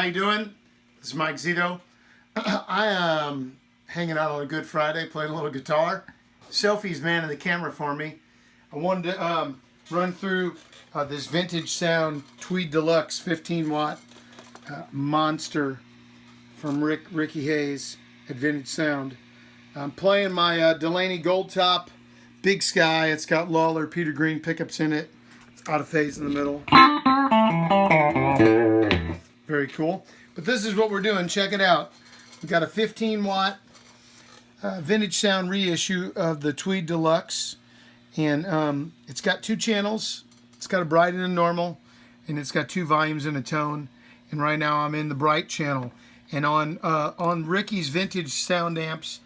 you doing? This is Mike Zito. I am hanging out on a Good Friday, playing a little guitar. Sophie's manning the camera for me. I wanted to run through this Vintage Sound Tweed Deluxe 15 watt monster from Ricky Hayes at Vintage Sound. I'm playing my Delaney Gold Top Big Sky. It's got Lawler Peter Green pickups in it. It's out of phase in the middle. Very cool. But this is what we're doing. Check it out. We've got a 15 watt Vintage Sound reissue of the Tweed Deluxe. And it's got two channels. It's got a bright and a normal. And it's got two volumes and a tone. And right now I'm in the bright channel. And on Ricky's Vintage Sound amps,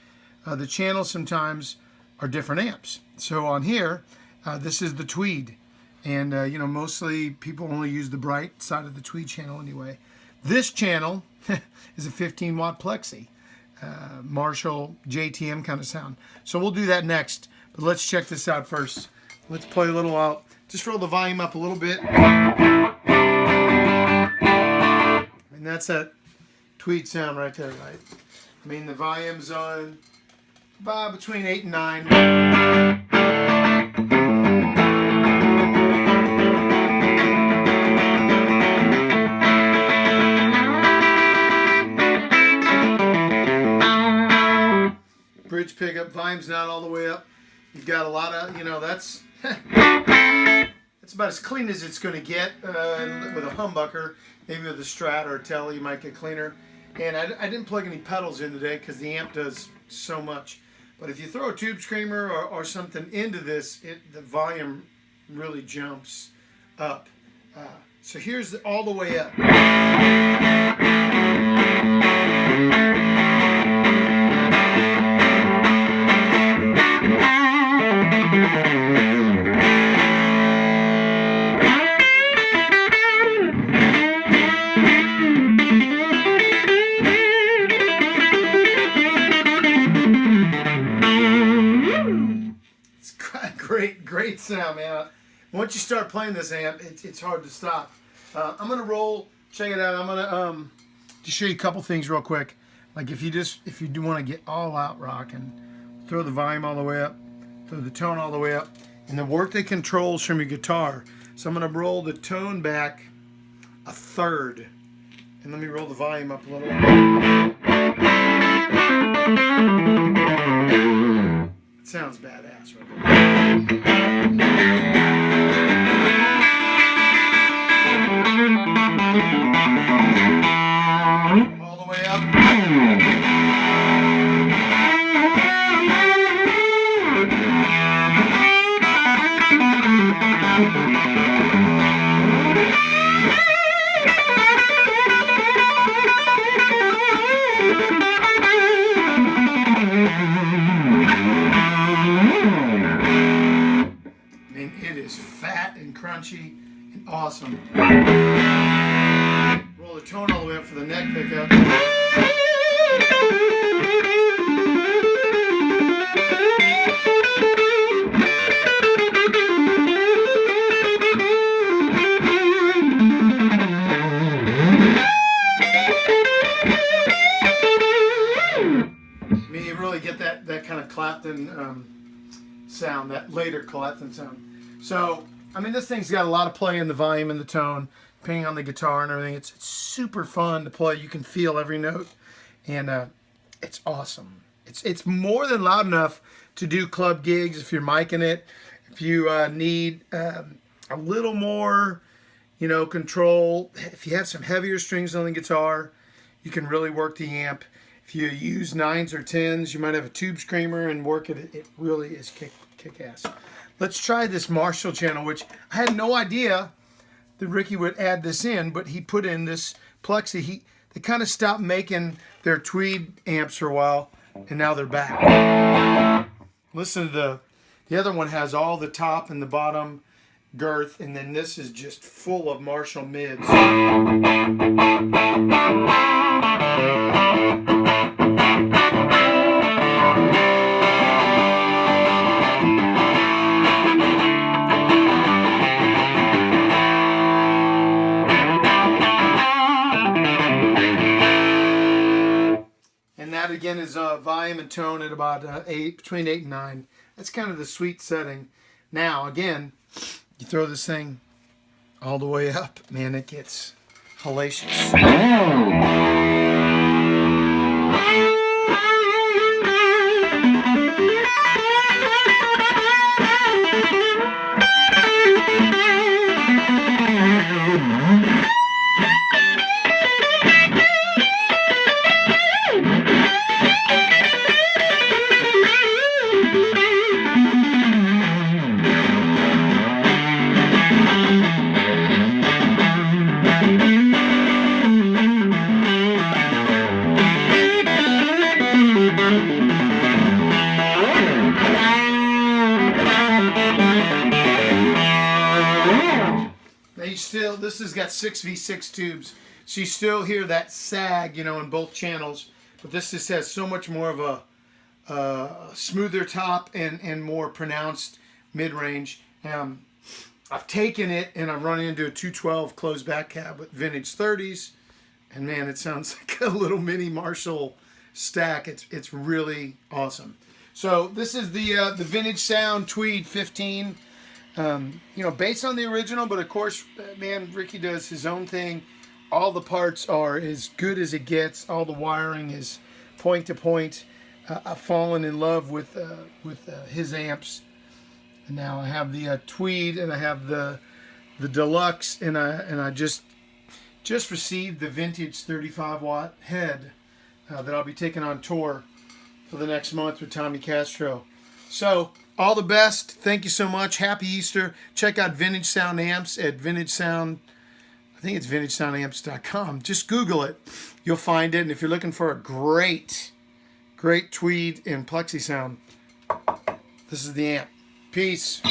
the channels sometimes are different amps. So on here, this is the Tweed. And, you know, mostly people only use the bright side of the Tweed channel anyway. This channel is a 15 watt plexi, Marshall JTM kind of sound. So we'll do that next. But let's check this out first. Let's play a little out. Just roll the volume up a little bit. And that's that Tweed sound right there, right? I mean, the volume's on about between 8 and 9. Bridge pickup, volume's not all the way up. You've got a lot of, you know, that's about as clean as it's going to get with a humbucker. Maybe with a Strat or a Tele, you might get cleaner. And I didn't plug any pedals in today because the amp does so much. But if you throw a tube screamer or something into this, the volume really jumps up. So here's all the way up. Great sound, man. Once you start playing this amp, it's hard to stop. I'm gonna roll. Check it out. I'm gonna just show you a couple things real quick. Like if you do want to get all out rocking, throw the volume all the way up, throw the tone all the way up, and then work the controls from your guitar. So I'm gonna roll the tone back a third, and let me roll the volume up a little. It sounds badass right there. All the way up. It is fat and crunchy and awesome. Roll the tone all the way up for the neck pickup. I mean, you really get that kind of Clapton sound, that later Clapton sound. So, I mean, this thing's got a lot of play in the volume and the tone, depending on the guitar and everything. It's super fun to play. You can feel every note, and it's awesome. It's more than loud enough to do club gigs if you're micing it. If you need a little more, you know, control. If you have some heavier strings on the guitar, you can really work the amp. If you use 9s or 10s, you might have a tube screamer and work it. It really is kick-ass. Let's try this Marshall channel, which I had no idea that Ricky would add this in, but he put in this plexi. They kind of stopped making their Tweed amps for a while, and now they're back. Listen to the other one has all the top and the bottom girth, and then this is just full of Marshall mids. And that again is volume and tone at about 8, between 8 and 9. That's kind of the sweet setting. Now again, you throw this thing all the way up, man, it gets hellacious. Now you still, this has got 6v6 tubes, so you still hear that sag, you know, in both channels, but this just has so much more of a smoother top and more pronounced mid-range. I've taken it and I've run it into a 212 closed back cab with vintage 30s, and man, it sounds like a little mini Marshall stack. It's really awesome. So this is the Vintage Sound Tweed 15. You know, based on the original, but of course, man, Ricky does his own thing. All the parts are as good as it gets. All the wiring is point to point. I've fallen in love with his amps. And now I have the Tweed, and I have the Deluxe, and I just received the vintage 35 watt head that I'll be taking on tour for the next month with Tommy Castro. So, all the best. Thank you so much. Happy Easter. Check out Vintage Sound Amps at Vintage Sound. I think it's vintagesoundamps.com. Just Google it. You'll find it. And if you're looking for a great Tweed and Plexi sound, this is the amp. Peace.